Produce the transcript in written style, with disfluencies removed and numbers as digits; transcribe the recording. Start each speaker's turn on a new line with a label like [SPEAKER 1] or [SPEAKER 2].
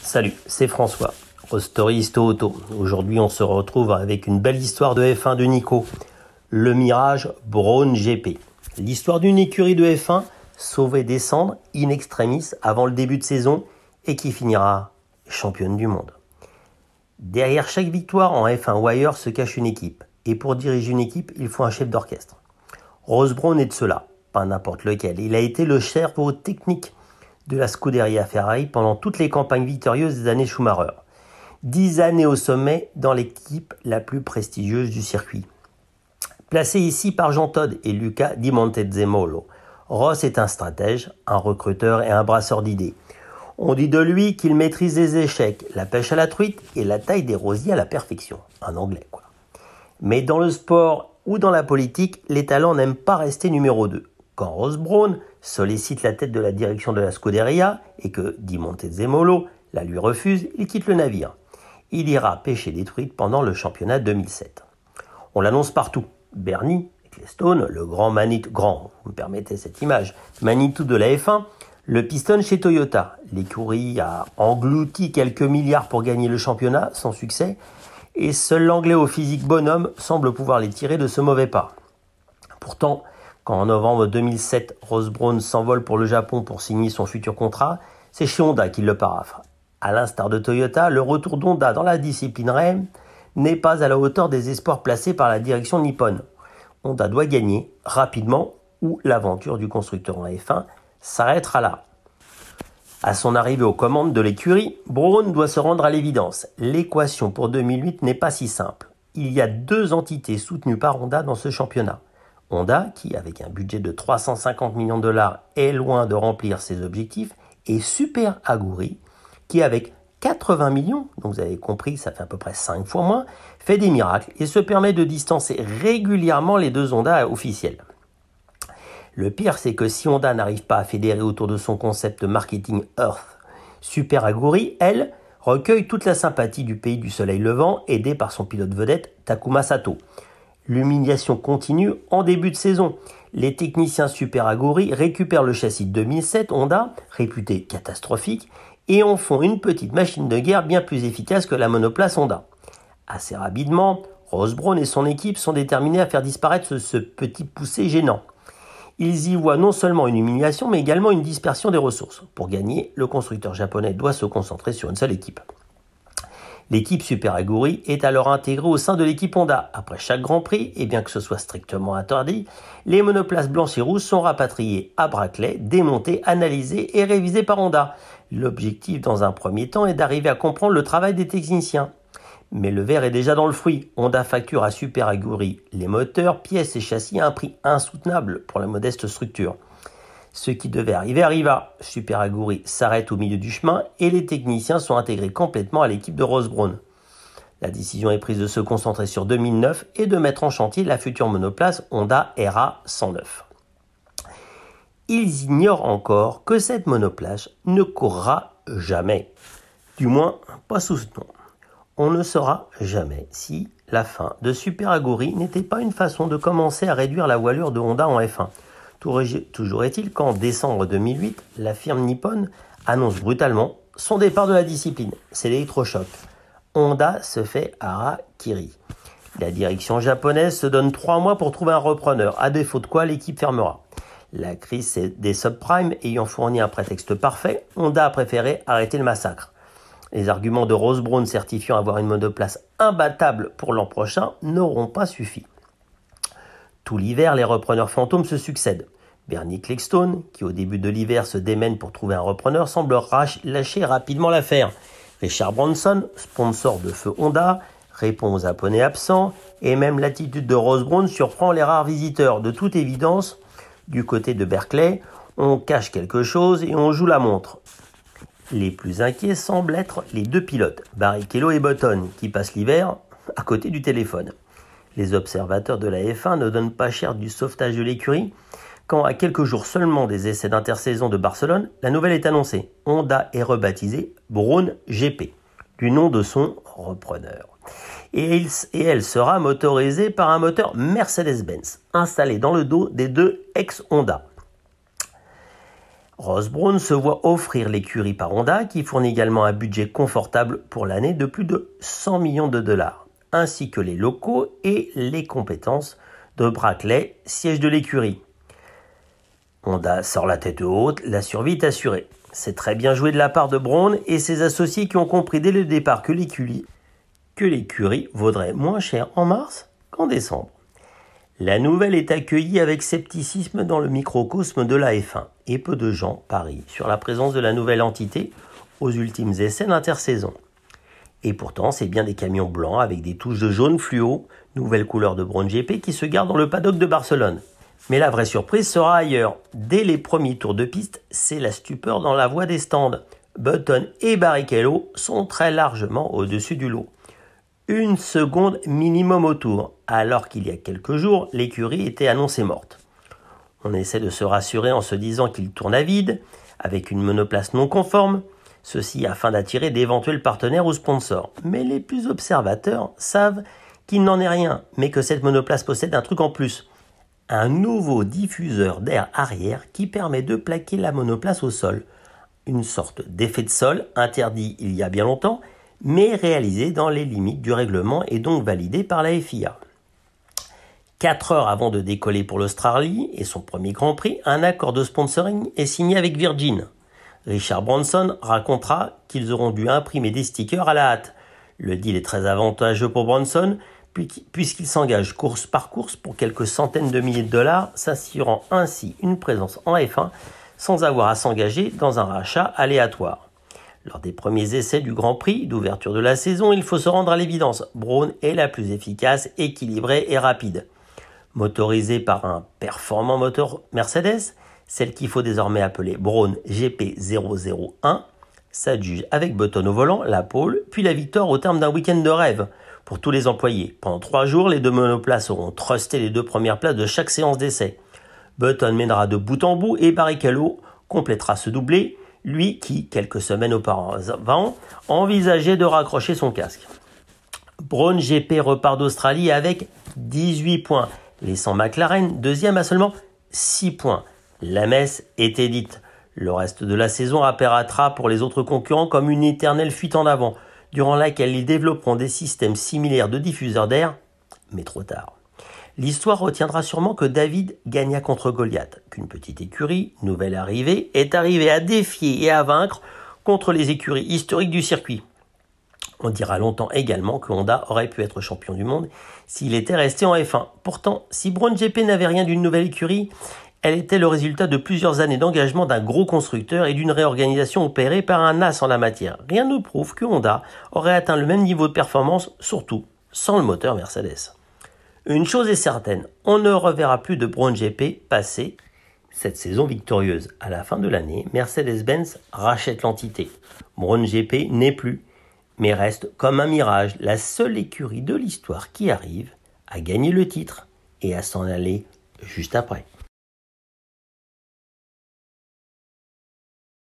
[SPEAKER 1] Salut, c'est François, Rostory Histo Auto. Aujourd'hui, on se retrouve avec une belle histoire de F1 de Nico, le Mirage Braun GP. L'histoire d'une écurie de F1 sauvée des cendres in extremis avant le début de saison et qui finira championne du monde. Derrière chaque victoire en F1 ou ailleurs se cache une équipe. Et pour diriger une équipe, il faut un chef d'orchestre. Ross Brawn est de cela, pas n'importe lequel. Il a été le cerveau technique de la Scuderia Ferrari pendant toutes les campagnes victorieuses des années Schumacher. 10 années au sommet dans l'équipe la plus prestigieuse du circuit. Placé ici par Jean Todt et Luca Di Montezemolo, Ross est un stratège, un recruteur et un brasseur d'idées. On dit de lui qu'il maîtrise les échecs, la pêche à la truite et la taille des rosiers à la perfection. Un anglais, quoi. Mais dans le sport ou dans la politique, les talents n'aiment pas rester numéro 2. Quand Ross Brawn sollicite la tête de la direction de la Scuderia et que Di Montezemolo la lui refuse, il quitte le navire. Il ira pêcher des truites pendant le championnat 2007. On l'annonce partout. Bernie Ecclestone, le grand Manitou, vous me permettez cette image, Manitou de la F1, le pistonne chez Toyota. L'écurie a englouti quelques milliards pour gagner le championnat, sans succès, et seul l'anglais au physique bonhomme semble pouvoir les tirer de ce mauvais pas. Pourtant, quand en novembre 2007, Ross Brawn s'envole pour le Japon pour signer son futur contrat, c'est chez Honda qu'il le paraphe. À l'instar de Toyota, le retour d'Honda dans la discipline REM n'est pas à la hauteur des espoirs placés par la direction nippone. Honda doit gagner rapidement ou l'aventure du constructeur en F1 s'arrêtera là. À son arrivée aux commandes de l'écurie, Brawn doit se rendre à l'évidence. L'équation pour 2008 n'est pas si simple. Il y a 2 entités soutenues par Honda dans ce championnat. Honda, qui avec un budget de 350 millions de dollars est loin de remplir ses objectifs, et Super Aguri, qui avec 80 millions, donc vous avez compris, ça fait à peu près 5 fois moins, fait des miracles et se permet de distancer régulièrement les 2 Honda officiels. Le pire, c'est que si Honda n'arrive pas à fédérer autour de son concept marketing Earth, Super Aguri, elle, recueille toute la sympathie du pays du soleil levant, aidée par son pilote vedette Takuma Sato. L'humiliation continue en début de saison. Les techniciens Super Aguri récupèrent le châssis de 2007 Honda, réputé catastrophique, et en font une petite machine de guerre bien plus efficace que la monoplace Honda. Assez rapidement, Ross Brawn et son équipe sont déterminés à faire disparaître ce petit poussé gênant. Ils y voient non seulement une humiliation, mais également une dispersion des ressources. Pour gagner, le constructeur japonais doit se concentrer sur une seule équipe. L'équipe Super Aguri est alors intégrée au sein de l'équipe Honda. Après chaque Grand Prix, et bien que ce soit strictement interdit, les monoplaces blanches et rouges sont rapatriées à Brackley, démontées, analysées et révisées par Honda. L'objectif dans un premier temps est d'arriver à comprendre le travail des techniciens. Mais le verre est déjà dans le fruit. Honda facture à Super Aguri les moteurs, pièces et châssis à un prix insoutenable pour la modeste structure. Ce qui devait arriver arriva. Super Aguri s'arrête au milieu du chemin et les techniciens sont intégrés complètement à l'équipe de Ross Brawn. La décision est prise de se concentrer sur 2009 et de mettre en chantier la future monoplace Honda RA109. Ils ignorent encore que cette monoplace ne courra jamais. Du moins, pas sous ce nom. On ne saura jamais si la fin de Super Aguri n'était pas une façon de commencer à réduire la voilure de Honda en F1. Toujours est-il qu'en décembre 2008, la firme nippone annonce brutalement son départ de la discipline. C'est l'électrochoc. Honda se fait harakiri. La direction japonaise se donne 3 mois pour trouver un repreneur, à défaut de quoi l'équipe fermera. La crise des subprimes ayant fourni un prétexte parfait, Honda a préféré arrêter le massacre. Les arguments de Ross Brawn certifiant avoir une monoplace imbattable pour l'an prochain n'auront pas suffi. Tout l'hiver, les repreneurs fantômes se succèdent. Bernie Ecclestone, qui au début de l'hiver se démène pour trouver un repreneur, semble lâcher rapidement l'affaire. Richard Branson, sponsor de feu Honda, répond aux Japonais absents, et même l'attitude de Ross Brawn surprend les rares visiteurs. De toute évidence, du côté de Berkeley, on cache quelque chose et on joue la montre. Les plus inquiets semblent être les 2 pilotes, Barrichello et Button, qui passent l'hiver à côté du téléphone. Les observateurs de la F1 ne donnent pas cher du sauvetage de l'écurie, quand à quelques jours seulement des essais d'intersaison de Barcelone, la nouvelle est annoncée. Honda est rebaptisée Braun GP, du nom de son repreneur. Et elle sera motorisée par un moteur Mercedes-Benz, installé dans le dos des 2 ex-Honda. Ross Brawn se voit offrir l'écurie par Honda, qui fournit également un budget confortable pour l'année de plus de 100 millions de dollars, ainsi que les locaux et les compétences de Brackley, siège de l'écurie. Honda sort la tête haute, la survie est assurée. C'est très bien joué de la part de Brawn et ses associés qui ont compris dès le départ que l'écurie vaudrait moins cher en mars qu'en décembre. La nouvelle est accueillie avec scepticisme dans le microcosme de la F1 et peu de gens parient sur la présence de la nouvelle entité aux ultimes essais d'intersaison. Et pourtant, c'est bien des camions blancs avec des touches de jaune fluo, nouvelle couleur de Brown GP, qui se gardent dans le paddock de Barcelone. Mais la vraie surprise sera ailleurs. Dès les premiers tours de piste, c'est la stupeur dans la voie des stands. Button et Barrichello sont très largement au-dessus du lot. 1 seconde minimum au tour, alors qu'il y a quelques jours, l'écurie était annoncée morte. On essaie de se rassurer en se disant qu'il tourne à vide, avec une monoplace non conforme, ceci afin d'attirer d'éventuels partenaires ou sponsors. Mais les plus observateurs savent qu'il n'en est rien, mais que cette monoplace possède un truc en plus. Un nouveau diffuseur d'air arrière qui permet de plaquer la monoplace au sol. Une sorte d'effet de sol interdit il y a bien longtemps, mais réalisé dans les limites du règlement et donc validé par la FIA. 4 heures avant de décoller pour l'Australie et son premier Grand Prix, un accord de sponsoring est signé avec Virgin. Richard Branson racontera qu'ils auront dû imprimer des stickers à la hâte. Le deal est très avantageux pour Branson, puisqu'il s'engage course par course pour quelques centaines de milliers de dollars, s'assurant ainsi une présence en F1 sans avoir à s'engager dans un rachat aléatoire. Lors des premiers essais du Grand Prix d'ouverture de la saison, il faut se rendre à l'évidence. Brawn est la plus efficace, équilibrée et rapide. Motorisée par un performant moteur Mercedes, celle qu'il faut désormais appeler Brawn GP001, s'adjuge avec Button au volant, la pole, puis la victoire au terme d'un week-end de rêve pour tous les employés. Pendant 3 jours, les 2 monoplaces auront trusté les 2 premières places de chaque séance d'essai. Button mènera de bout en bout et Barrichello complétera ce doublé, lui qui, quelques semaines auparavant, envisageait de raccrocher son casque. Brawn GP repart d'Australie avec 18 points, laissant McLaren deuxième à seulement 6 points. La messe était dite. Le reste de la saison apparaîtra pour les autres concurrents comme une éternelle fuite en avant, durant laquelle ils développeront des systèmes similaires de diffuseurs d'air, mais trop tard. L'histoire retiendra sûrement que David gagna contre Goliath, qu'une petite écurie, nouvelle arrivée, est arrivée à défier et à vaincre contre les écuries historiques du circuit. On dira longtemps également que Honda aurait pu être champion du monde s'il était resté en F1. Pourtant, si Brown GP n'avait rien d'une nouvelle écurie, elle était le résultat de plusieurs années d'engagement d'un gros constructeur et d'une réorganisation opérée par un as en la matière. Rien ne prouve que Honda aurait atteint le même niveau de performance, surtout sans le moteur Mercedes. Une chose est certaine, on ne reverra plus de Brown GP passer cette saison victorieuse. À la fin de l'année, Mercedes-Benz rachète l'entité. Brown GP n'est plus, mais reste comme un mirage, la seule écurie de l'histoire qui arrive à gagner le titre et à s'en aller juste après.